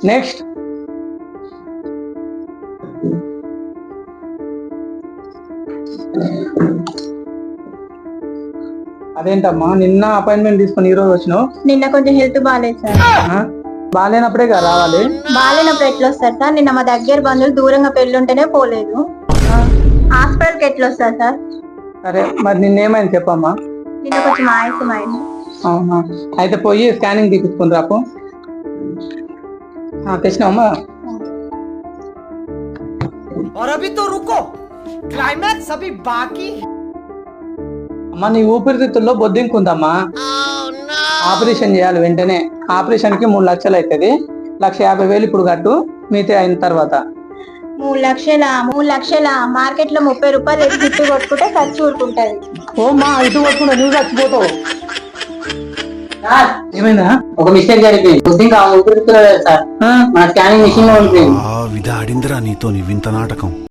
Next. అదేంటమ్మా నిన్న appointment తీసుకుని ఈ రోజు వచ్చినావు? నిన్న కొంచెం హెల్త్ బాగాలేదు సార్. బాగాలేనప్పుడే కదా రావాలి. బాగాలేనప్పుడు ఎట్లా వస్తారు సార్? నిన్న మా దగ్గర బంధువులు దూరంగా పెళ్లి ఉంటేనే పోలేదు. హాస్పిటల్కి ఎట్లా వస్తారు సార్? సరే మరి నిన్నేమైంది చెప్పమ్మా. నిన్న కొంచెం ఆయాసమైంది. అవునా, అయితే పోయి స్కానింగ్ తీపించుకుని రాకు. తెచ్చినావమ్మా. और अभी तो रुको, क्लाइमैक्स अभी बाकी. అమ్మా నీ ఊపిరితిత్తుల్లో బొద్దింకుందమ్మా. ఆపరేషన్ చేయాలి వెంటనే. ఆపరేషన్ కి 3 లక్షలు అవుతుంది. 1,50,000 ఇప్పుడు కట్టు, మిగతా అయిన తర్వాత. 3 లక్షల మార్కెట్ లో 30 రూపాయలు ఎత్తి తిట్టు కొట్టుకుంటే ఖర్చు ఊరుకుంటది. ఓమ్మా ఇటు కొట్టుకుంటా నువ్వు చచ్చిపోతావు. ఏమైందా? ఒక మిస్టేక్ జరిగింది. బుద్ధింగ్ ఊపిరితిత్తులు సార్, మన స్కానింగ్ మిషన్ లో ఉంటుంది. విధాడిందిరా నీతో నీ వింత నాటకం.